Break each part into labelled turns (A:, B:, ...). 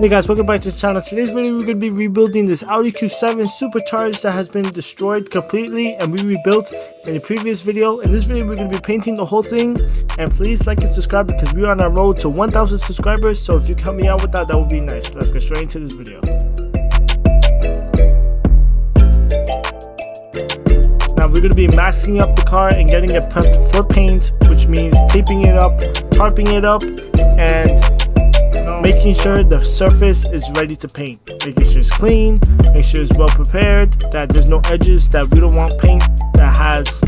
A: Hey guys, welcome back to the channel. Today's video we're going to be rebuilding this Audi Q7 supercharged that has been destroyed completely and we rebuilt in the previous video. In this video we're going to be painting the whole thing, and please like and subscribe because we're on our road to 1,000 subscribers, so if you can help me out with that, that would be nice. Let's get straight into this video. Now we're going to be masking up the car and getting it prepped for paint, which means taping it up, tarping it up, and making sure the surface is ready to paint, making sure it's clean, make sure it's well prepared, that there's no edges, that we don't want paint that has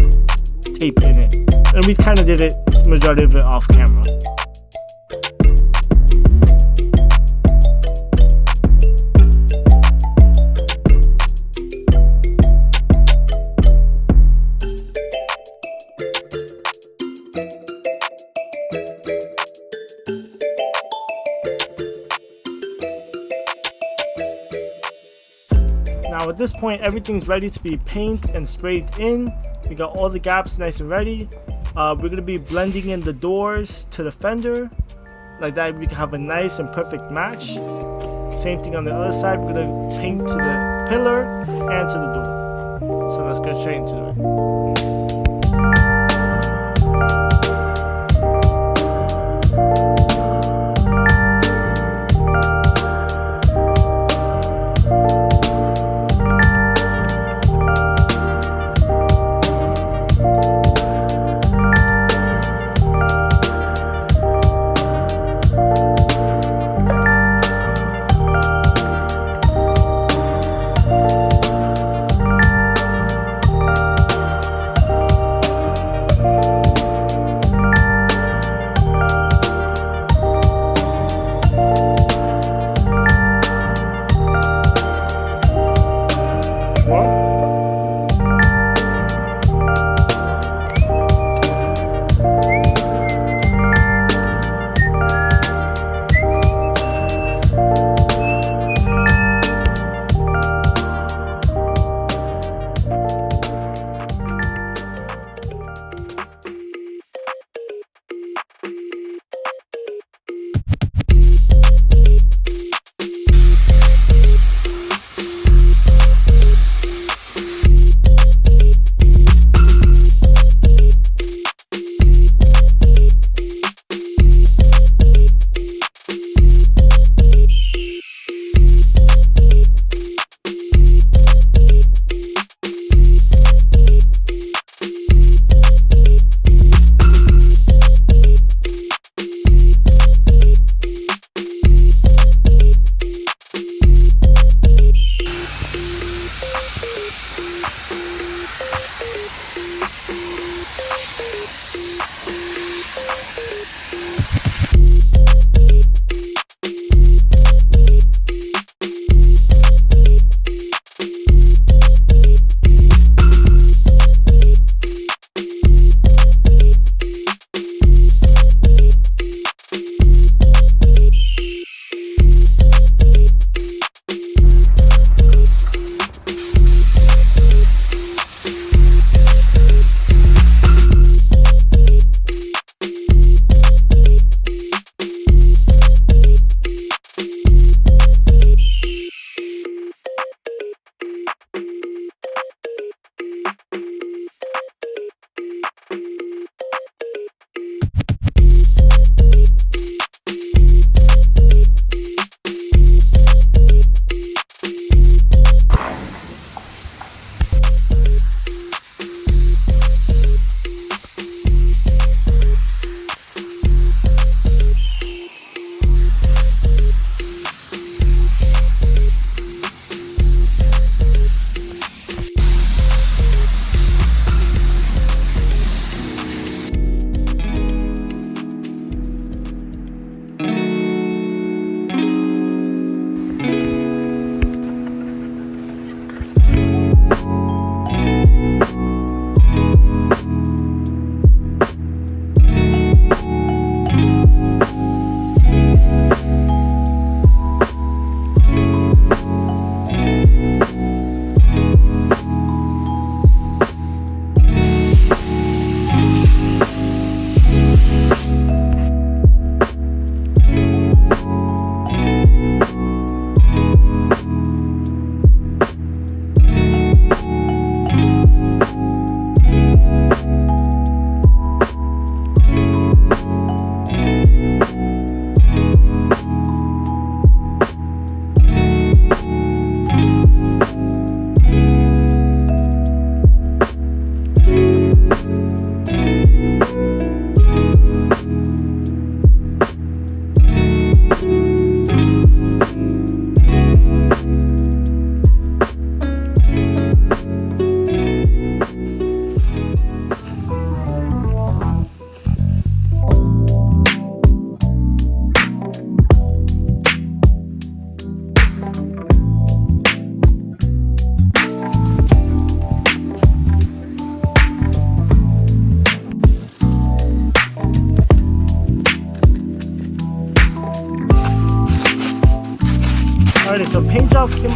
A: tape in it. And we kind of did it, majority of it off camera. Now at this point everything's ready to be painted and sprayed in. We got all the gaps nice and ready. We're going to be blending in the doors to the fender. Like that we can have a nice and perfect match. Same thing on the other side, we're going to paint to the pillar and to the door. So let's get straight into it.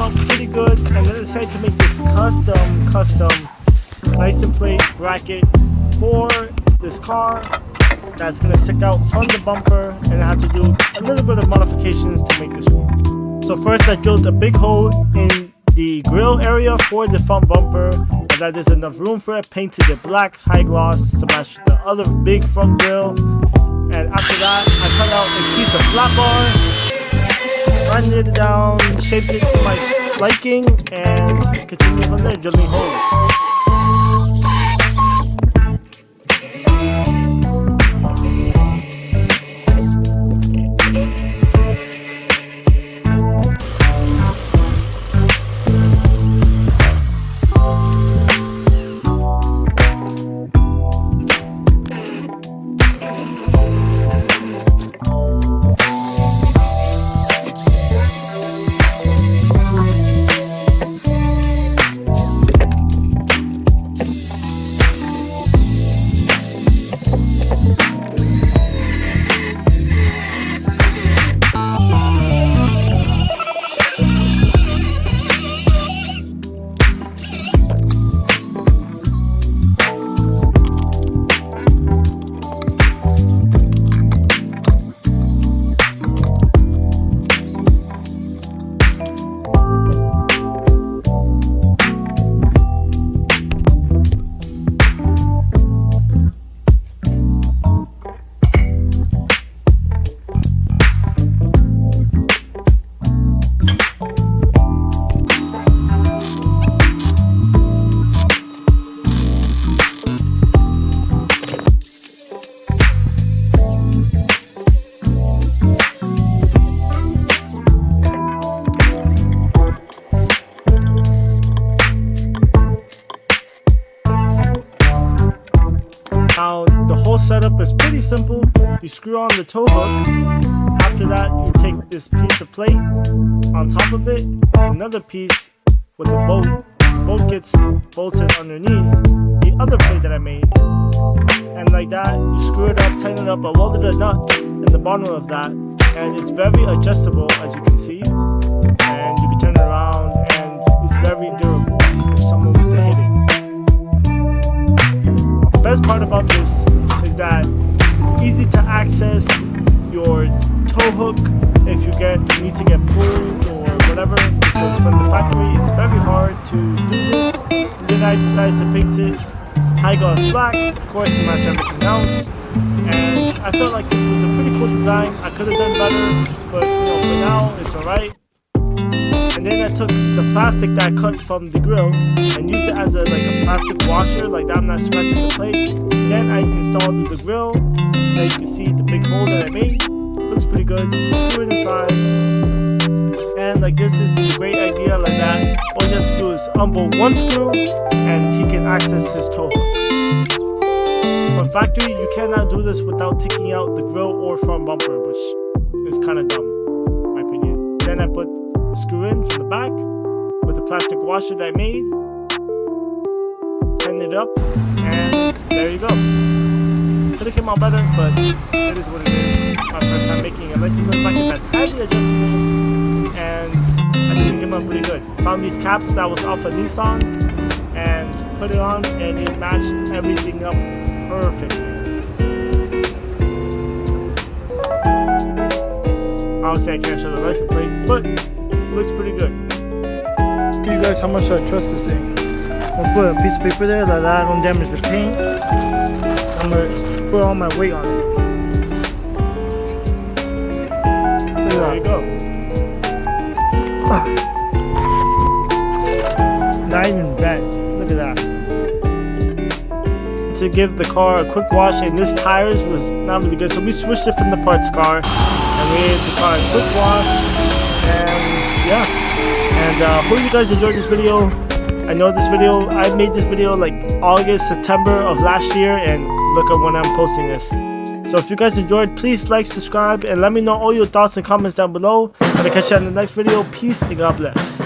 A: out pretty good, and then I decided to make this custom license plate bracket for this car that's gonna stick out from the bumper, and I have to do a little bit of modifications to make this work. So first I drilled a big hole in the grill area for the front bumper, and that there's enough room for it. Painted it black high gloss to match the other big front grill, and after that I cut out a piece of flat bar, grinded it down, shaped it to my liking, and continued from there, drilling holes. Now the whole setup is pretty simple. You screw on the tow hook. After that you take this piece of plate on top of it, another piece with the bolt. The bolt gets bolted underneath the other plate that I made, and like that you screw it up, tighten it up. I welded a nut in the bottom of that, and it's very adjustable, as you can see, and you can turn it around, and it's very durable if someone was to hit it. The best part about this is that it's easy to access your tow hook if you need to get pulled or whatever, because from the factory it's very hard to do this. And then I decided to paint it high gloss black, of course, to match everything else, and I felt like this was a pretty cool design. I could have done better, but for now it's alright. And then I took the plastic that I cut from the grill and used it as a plastic washer, like that I'm not scratching the plate. Then I installed the grill. Now you can see the big hole that I made. Looks pretty good. Screw it inside. And this is a great idea like that. All he has to do is unbolt one screw and he can access his tow hook. On factory, you cannot do this without taking out the grill or front bumper, which is kind of dumb, in my opinion. Then I put the screw in from the back with the plastic washer that I made, tighten it up, and there you go. Could have came out better, but it is what it is. My first time making a license plate bracket that's highly adjustable, and I think it came out pretty good. Found these caps that was off a Nissan and put it on, and it matched everything up perfectly. Obviously I can't show the license plate, but it looks pretty good. Show you guys how much I trust this thing. I'll put a piece of paper there that I don't damage the paint. I'm gonna put all my weight on it. There you go. Not even bent. Look at that. To give the car a quick wash, and this tires was not really good, so we switched it from the parts car and we gave the car a quick wash. And yeah, and hope you guys enjoyed this video. I know this video, I made this video August, September of last year, and look at when I'm posting this. So if you guys enjoyed, please like, subscribe, and let me know all your thoughts and comments down below. And I'll catch you in the next video. Peace and God bless.